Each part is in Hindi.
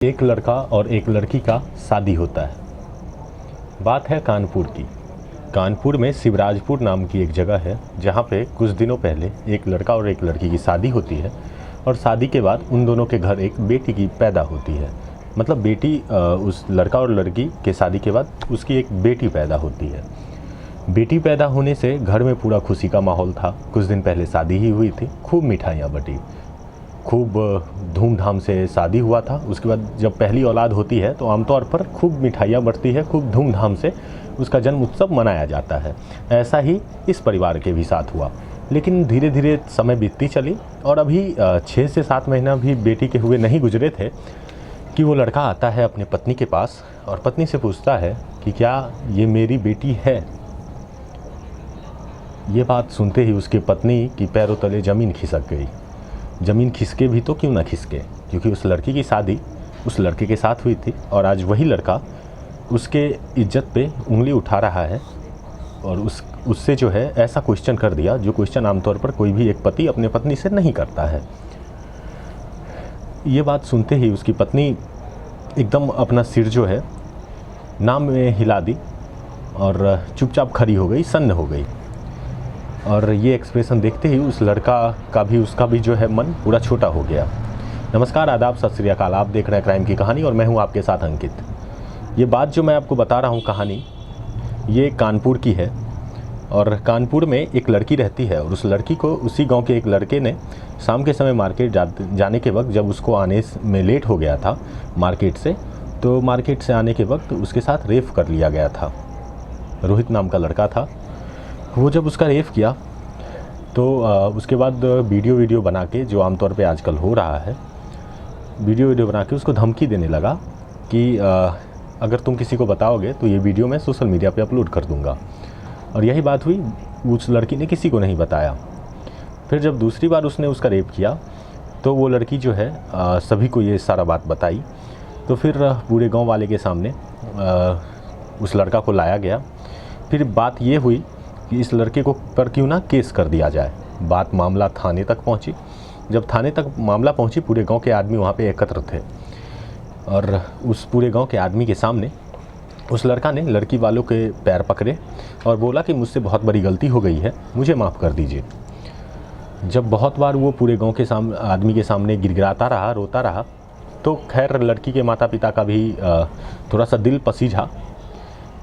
एक लड़का और एक लड़की का शादी होता है। बात है कानपुर की। कानपुर में शिवराजपुर नाम की एक जगह है जहाँ पे कुछ दिनों पहले एक लड़का और एक लड़की की शादी होती है और शादी के बाद उन दोनों के घर एक बेटी की पैदा होती है। मतलब बेटी उस लड़का और लड़की के शादी के बाद उसकी एक बेटी पैदा होती है। बेटी पैदा होने से घर में पूरा खुशी का माहौल था। कुछ दिन पहले शादी ही हुई थी, खूब मिठाइयाँ बटी, खूब धूमधाम से शादी हुआ था। उसके बाद जब पहली औलाद होती है तो आमतौर पर खूब मिठाइयाँ बढ़ती है, खूब धूमधाम से उसका जन्म उत्सव मनाया जाता है। ऐसा ही इस परिवार के भी साथ हुआ। लेकिन धीरे धीरे समय बीतती चली और अभी 6 से 7 महीना भी बेटी के हुए नहीं गुजरे थे कि वो लड़का आता है अपने पत्नी के पास और पत्नी से पूछता है कि क्या ये मेरी बेटी है। ये बात सुनते ही उसकी पत्नी की पैरों तले ज़मीन खिसक गई। ज़मीन खिसके भी तो क्यों ना खिसके, क्योंकि उस लड़की की शादी उस लड़के के साथ हुई थी और आज वही लड़का उसके इज्जत पे उंगली उठा रहा है और उससे जो है ऐसा क्वेश्चन कर दिया जो क्वेश्चन आमतौर पर कोई भी एक पति अपने पत्नी से नहीं करता है। ये बात सुनते ही उसकी पत्नी एकदम अपना सिर जो है नाम में हिला दी और चुपचाप खड़ी हो गई, सन्न हो गई। और ये एक्सप्रेशन देखते ही उस लड़का का भी उसका भी जो है मन पूरा छोटा हो गया। नमस्कार, आदाब, सत श्री अकाल। आप देख रहे हैं क्राइम की कहानी और मैं हूं आपके साथ अंकित। ये बात जो मैं आपको बता रहा हूं कहानी, ये कानपुर की है और कानपुर में एक लड़की रहती है और उस लड़की को उसी गांव के एक लड़के ने शाम के समय मार्केट जाने के वक्त, जब उसको आने में लेट हो गया था मार्केट से, तो मार्केट से आने के वक्त उसके साथ रेप कर लिया गया था। रोहित नाम का लड़का था। वो जब उसका रेप किया तो उसके बाद वीडियो बना के, जो आमतौर पे आजकल हो रहा है, वीडियो बना के उसको धमकी देने लगा कि अगर तुम किसी को बताओगे तो ये वीडियो मैं सोशल मीडिया पे अपलोड कर दूंगा। और यही बात हुई, उस लड़की ने किसी को नहीं बताया। फिर जब दूसरी बार उसने उसका रेप किया तो वो लड़की जो है सभी को ये सारा बात बताई। तो फिर पूरे गाँव वाले के सामने उस लड़का को लाया गया। फिर बात ये हुई कि इस लड़के को पर क्यों ना केस कर दिया जाए। बात मामला थाने तक पहुंची। जब थाने तक मामला पहुंची, पूरे गांव के आदमी वहां पे एकत्र थे और उस पूरे गांव के आदमी के सामने उस लड़का ने लड़की वालों के पैर पकड़े और बोला कि मुझसे बहुत बड़ी गलती हो गई है, मुझे माफ़ कर दीजिए। जब बहुत बार वो पूरे गाँव के आदमी के सामने गिड़गिड़ाता रहा, रोता रहा, तो खैर लड़की के माता पिता का भी थोड़ा सा दिल पसीझा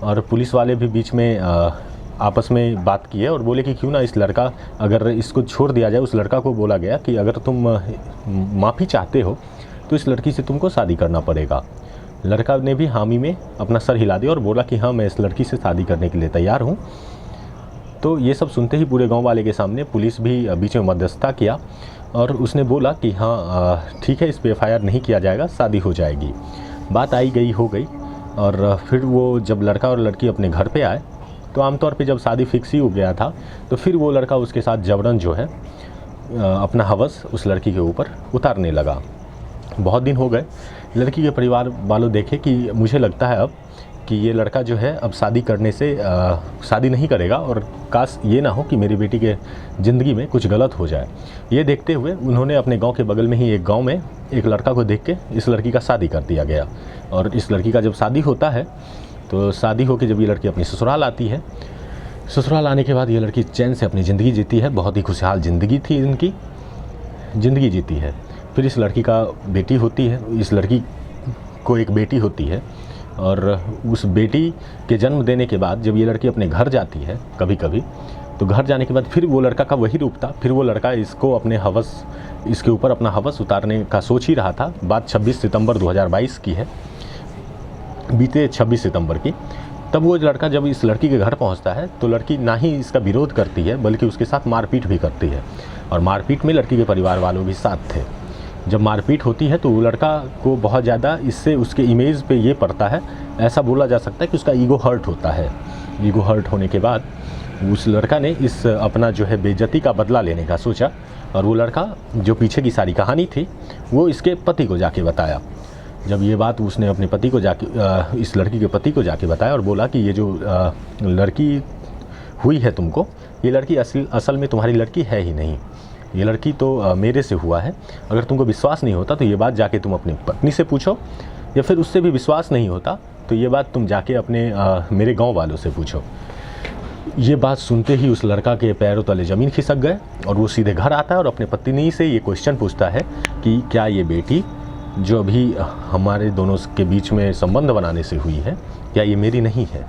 और पुलिस वाले भी बीच में आपस में बात की है और बोले कि क्यों ना इस लड़का, अगर इसको छोड़ दिया जाए। उस लड़का को बोला गया कि अगर तुम माफ़ी चाहते हो तो इस लड़की से तुमको शादी करना पड़ेगा। लड़का ने भी हामी में अपना सर हिला दिया और बोला कि हाँ, मैं इस लड़की से शादी करने के लिए तैयार हूँ। तो ये सब सुनते ही पूरे गाँव वाले के सामने पुलिस भी बीच में मध्यस्थता किया और उसने बोला कि हाँ ठीक है, इस पर FIR नहीं किया जाएगा, शादी हो जाएगी। बात आई गई हो गई। और फिर वो जब लड़का और लड़की अपने घर पे आए तो आमतौर पे जब शादी फिक्स ही हो गया था तो फिर वो लड़का उसके साथ जबरन जो है अपना हवस उस लड़की के ऊपर उतारने लगा। बहुत दिन हो गए। लड़की के परिवार वालों देखे कि मुझे लगता है अब कि ये लड़का जो है अब शादी करने से शादी नहीं करेगा और काश ये ना हो कि मेरी बेटी के ज़िंदगी में कुछ गलत हो जाए। ये देखते हुए उन्होंने अपने गांव के बगल में ही एक गांव में एक लड़का को देख के इस लड़की का शादी कर दिया गया। और इस लड़की का जब शादी होता है तो शादी होकर जब ये लड़की अपनी ससुराल आती है, ससुराल आने के बाद ये लड़की चैन से अपनी ज़िंदगी जीती है। बहुत ही खुशहाल ज़िंदगी थी, इनकी ज़िंदगी जीती है। फिर इस लड़की का बेटी होती है, इस लड़की को एक बेटी होती है और उस बेटी के जन्म देने के बाद जब ये लड़की अपने घर जाती है कभी कभी, तो घर जाने के बाद फिर वो लड़का का वही रूप था। फिर वो लड़का इसको अपने हवस, इसके ऊपर अपना हवस उतारने का सोच ही रहा था। बात 26 सितंबर 2022 की है, बीते 26 सितंबर की। तब वो लड़का जब इस लड़की के घर पहुंचता है तो लड़की ना ही इसका विरोध करती है बल्कि उसके साथ मारपीट भी करती है। और मारपीट में लड़की के परिवार वालों भी साथ थे। जब मारपीट होती है तो वो लड़का को बहुत ज़्यादा इससे उसके इमेज पे ये पड़ता है, ऐसा बोला जा सकता है कि उसका ईगो हर्ट होता है। ईगो हर्ट होने के बाद उस लड़का ने इस अपना जो है बेइज्जती का बदला लेने का सोचा और वो लड़का, जो पीछे की सारी कहानी थी, वो इसके पति को जाके बताया। जब ये बात उसने अपने पति को जाके इस लड़की के पति को जाके बताया और बोला कि ये जो लड़की हुई है तुमको, ये लड़की असल में तुम्हारी लड़की है ही नहीं, ये लड़की तो मेरे से हुआ है। अगर तुमको विश्वास नहीं होता तो ये बात जाके तुम अपनी पत्नी से पूछो, या फिर उससे भी विश्वास नहीं होता तो ये बात तुम जाके अपने मेरे गांव वालों से पूछो। ये बात सुनते ही उस लड़का के पैरों तले ज़मीन खिसक गए और वो सीधे घर आता है और अपने पत्नी से ये क्वेश्चन पूछता है कि क्या ये बेटी जो अभी हमारे दोनों के बीच में संबंध बनाने से हुई है, क्या ये मेरी नहीं है।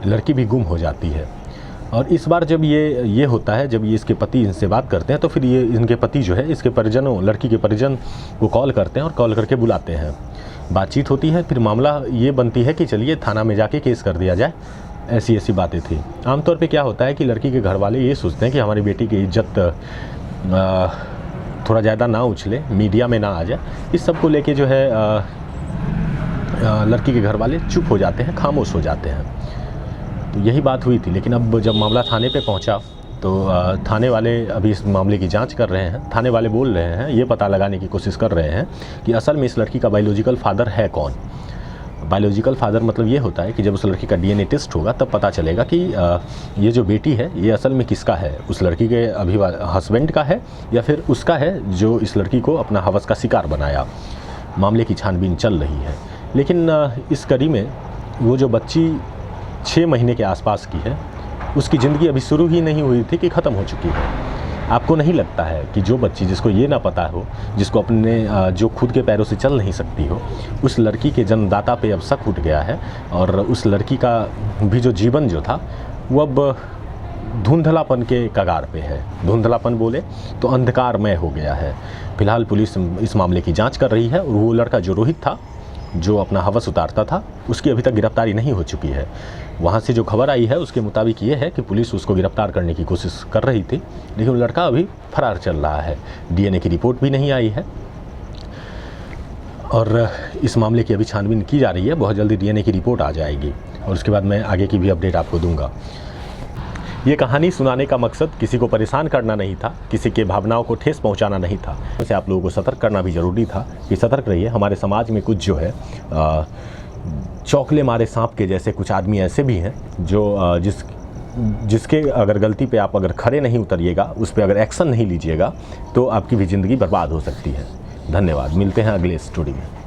लड़की भी गुम हो जाती है। और इस बार जब ये होता है, जब ये इसके पति इनसे बात करते हैं तो फिर ये इनके पति जो है इसके परिजनों, लड़की के परिजन को कॉल करते हैं और कॉल करके बुलाते हैं। बातचीत होती है, फिर मामला ये बनती है कि चलिए थाना में जाके केस कर दिया जाए। ऐसी ऐसी बातें थी। आमतौर पे क्या होता है कि लड़की के घर वाले ये सोचते हैं कि हमारी बेटी की इज्जत थोड़ा ज़्यादा ना उछले, मीडिया में ना आ जाए। इस सब को लेके जो है लड़की के घर वाले चुप हो जाते हैं, खामोश हो जाते हैं। तो यही बात हुई थी। लेकिन अब जब मामला थाने पे पहुंचा तो थाने वाले अभी इस मामले की जांच कर रहे हैं। थाने वाले बोल रहे हैं, ये पता लगाने की कोशिश कर रहे हैं कि असल में इस लड़की का बायोलॉजिकल फादर है कौन। बायोलॉजिकल फादर मतलब ये होता है कि जब उस लड़की का डीएनए टेस्ट होगा तब पता चलेगा कि ये जो बेटी है ये असल में किसका है, उस लड़की के हस्बैंड का है या फिर उसका है जो इस लड़की को अपना हवस का शिकार बनाया। मामले की छानबीन चल रही है। लेकिन इस कड़ी में वो जो बच्ची 6 महीने के आसपास की है, उसकी ज़िंदगी अभी शुरू ही नहीं हुई थी कि ख़त्म हो चुकी है। आपको नहीं लगता है कि जो बच्ची जिसको ये ना पता हो, जिसको अपने जो खुद के पैरों से चल नहीं सकती हो, उस लड़की के जन्मदाता पे अब शक उठ गया है और उस लड़की का भी जो जीवन जो था वो अब धुंधलापन के कगार पे है। धुंधलापन बोले तो अंधकारमय हो गया है। फिलहाल पुलिस इस मामले की जांच कर रही है और वो लड़का जो रोहित था, जो अपना हवस उतारता था, उसकी अभी तक गिरफ्तारी नहीं हो चुकी है। वहाँ से जो खबर आई है उसके मुताबिक ये है कि पुलिस उसको गिरफ्तार करने की कोशिश कर रही थी, लेकिन वो लड़का अभी फरार चल रहा है। डीएनए की रिपोर्ट भी नहीं आई है और इस मामले की अभी छानबीन की जा रही है। बहुत जल्दी डीएनए की रिपोर्ट आ जाएगी और उसके बाद मैं आगे की भी अपडेट आपको दूंगा। ये कहानी सुनाने का मकसद किसी को परेशान करना नहीं था, किसी के भावनाओं को ठेस पहुंचाना नहीं था। वैसे आप लोगों को सतर्क करना भी ज़रूरी था कि सतर्क रहिए। हमारे समाज में कुछ जो है चौकले मारे सांप के जैसे कुछ आदमी ऐसे भी हैं जो जिसके अगर गलती पे आप अगर खड़े नहीं उतरिएगा, उस पर अगर एक्शन नहीं लीजिएगा तो आपकी भी ज़िंदगी बर्बाद हो सकती है। धन्यवाद। मिलते हैं अगले स्टोरी में।